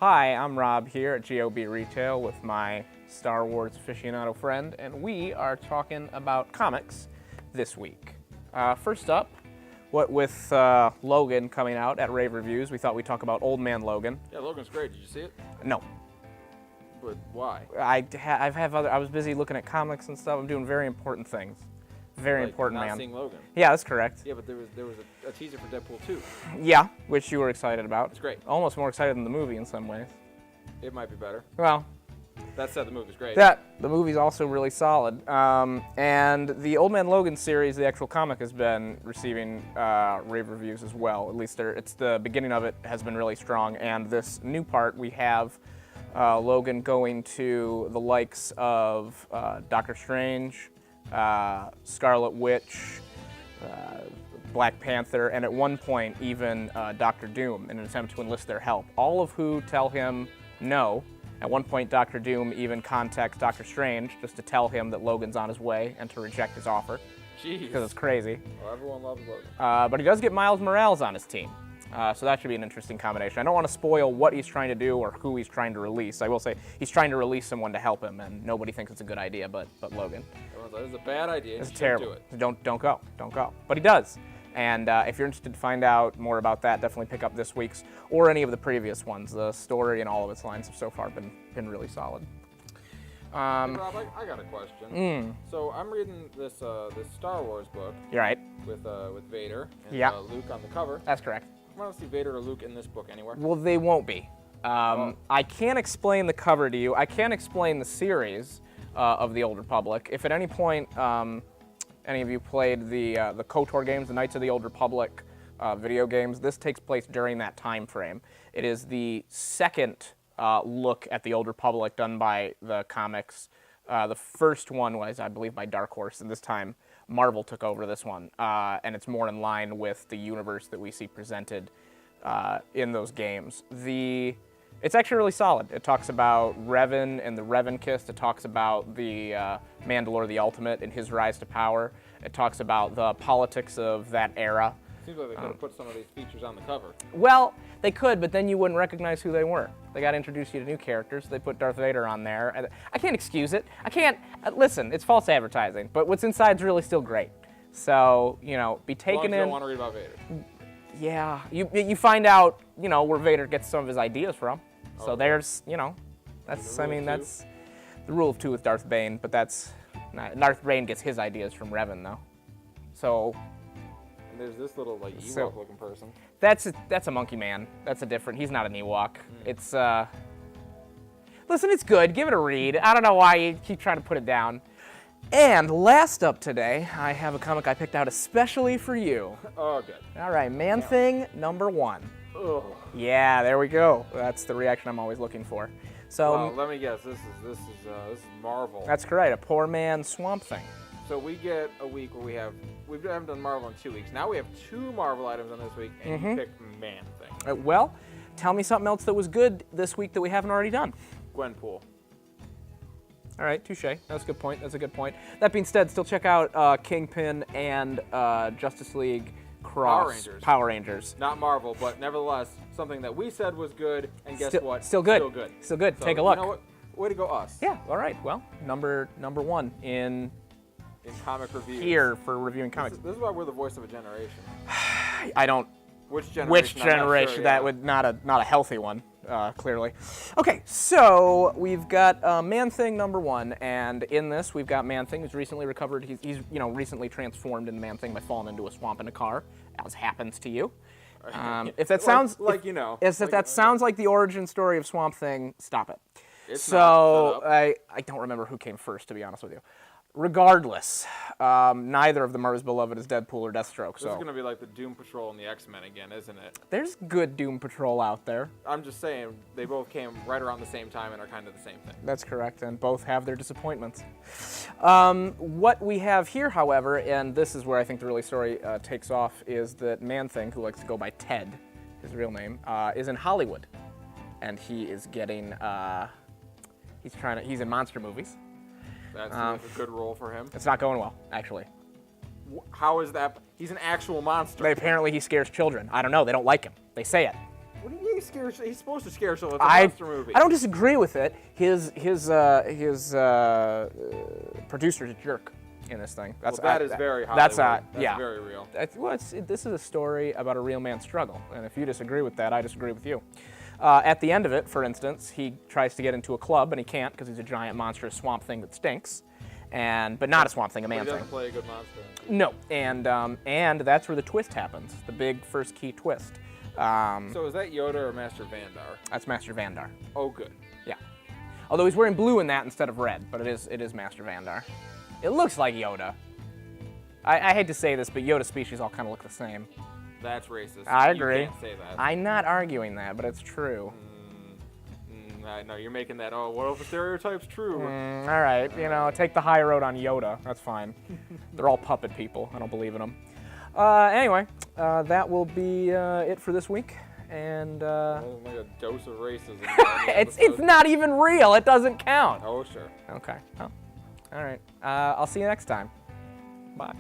Hi, I'm Rob here at GOB Retail with my Star Wars aficionado friend, and we are talking about comics this week. First up, what with Logan coming out at Rave Reviews, we thought we'd talk about Old Man Logan. Yeah, Logan's great. Did you see it? No. But why? I was busy looking at comics and stuff. I'm doing very important things. Very important, not man. seeing Logan. Yeah, that's correct. Yeah, but there was a teaser for Deadpool 2. Yeah, which you were excited about. It's great. Almost more excited than the movie in some ways. It might be better. Well, That said, the movie's great. the movie's also really solid. And the Old Man Logan series, the actual comic, has been receiving rave reviews as well. At least it's the beginning of it has been really strong. And this new part, we have Logan going to the likes of Doctor Strange, Scarlet Witch, Black Panther, and at one point even Doctor Doom in an attempt to enlist their help, all of who tell him no. At one point, Doctor Doom even contacts Doctor Strange just to tell him that Logan's on his way and to reject his offer. Jeez. Because it's crazy. Well, everyone loves Logan. But he does get Miles Morales on his team. So that should be an interesting combination. I don't want to spoil what he's trying to do or who he's trying to release. I will say he's trying to release someone to help him, and nobody thinks it's a good idea but Logan. Everyone's like, this is a bad idea. It's You terrible. shouldn't do it. Don't go. But he does. And if you're interested to find out more about that, definitely pick up this week's or any of the previous ones. The story and all of its lines have so far been really solid. Hey, Rob, I got a question. So I'm reading this Star Wars book. You're right. With Vader and Yeah. Luke on the cover. That's correct. I want to see Vader or Luke in this book anywhere. Well, they won't be. I can't explain the cover to you. I can't explain the series of the Old Republic. If at any point any of you played the KOTOR games, the Knights of the Old Republic video games, this takes place during that time frame. It is the second look at the Old Republic done by the comics. The first one was, I believe, by Dark Horse, and this time Marvel took over this one, and it's more in line with the universe that we see presented in those games. It's actually really solid. It talks about Revan and the Revan Kiss. It talks about the Mandalore the Ultimate and his rise to power. It talks about the politics of that era. Seems like they could have put some of these features on the cover. Well, they could, but then you wouldn't recognize who they were. They got to introduce you to new characters. They put Darth Vader on there. I can't excuse it. I can't. Listen, it's false advertising, but what's inside's really still great. So, be taken in. You don't want to read about Vader. Yeah, you find out, where Vader gets some of his ideas from. So Okay. there's, that's the rule of two with Darth Bane, but that's not, Darth Bane gets his ideas from Revan, though. So And there's this little Ewok-looking person. that's a monkey man. He's not an Ewok. It's, listen, it's good. Give it a read. I don't know why you keep trying to put it down. And last up today, I have a comic I picked out especially for you. Oh, good. All right, Man-Thing #1. Ugh. Yeah, there we go. That's the reaction I'm always looking for. So Well, let me guess. This is Marvel. that's correct. A poor man Swamp Thing. So we get a week where we haven't done Marvel in 2 weeks. Now we have 2 Marvel items on this week, and you pick Man-Thing. Well, tell me something else that was good this week that we haven't already done. Gwenpool. All right, touche. That's a good point. That being said, still check out Kingpin and Justice League Cross. Power Rangers. Not Marvel, but nevertheless, something that we said was good, and guess what? Still good. So, Take a look. You know what? Way to go, us. Yeah. All right. Well, number 1 in comic reviews. here for reviewing comics. This is why we're the voice of a generation. I don't. Which generation? Which I'm not generation? sure, That yeah. would not a healthy one, clearly. Okay, so we've got Man-Thing #1, and in this we've got Man-Thing who's recently recovered. He's recently transformed into Man-Thing by falling into a swamp in a car, as happens to you. If that sounds sounds like the origin story of Swamp Thing, stop it. It's so not. Shut up. I don't remember who came first, to be honest with you. Regardless, neither of them are as beloved as Deadpool or Deathstroke. This is going to be like the Doom Patrol and the X-Men again, isn't it? There's good Doom Patrol out there. I'm just saying, they both came right around the same time and are kind of the same thing. That's correct, and both have their disappointments. What we have here, however, and this is where I think the really story takes off, is that Man-Thing, who likes to go by Ted, his real name, is in Hollywood, and he is getting he's in monster movies. That's a good role for him. It's not going well, actually. How is that? He's an actual monster. Apparently he scares children. I don't know. They don't like him. They say it. What do you mean he's supposed to scare someone? It's a monster movie. I don't disagree with it. His producer's a jerk in this thing. That's very Hollywood. That's yeah. very real. This is a story about a real man's struggle, and if you disagree with that, I disagree with you. At the end of it, for instance, he tries to get into a club, and he can't because he's a giant monstrous swamp thing that stinks, but not a swamp thing, a man He thing. doesn't play a good monster. No, and that's where the twist happens, the big first key twist. So is that Yoda or Master Vandar? That's Master Vandar. Oh, good. Yeah. Although he's wearing blue in that instead of red, but it is Master Vandar. It looks like Yoda. I hate to say this, but Yoda species all kind of look the same. That's racist. I agree. You can't say that. I'm not arguing that, but it's true. No, you're making that, what if the stereotype's true? All right, take the high road on Yoda. That's fine. They're all puppet people. I don't believe in them. Anyway, that will be it for this week. And like a dose of racism. it's not even real. It doesn't count. Oh, sure. Okay. Oh. All right. I'll see you next time. Bye.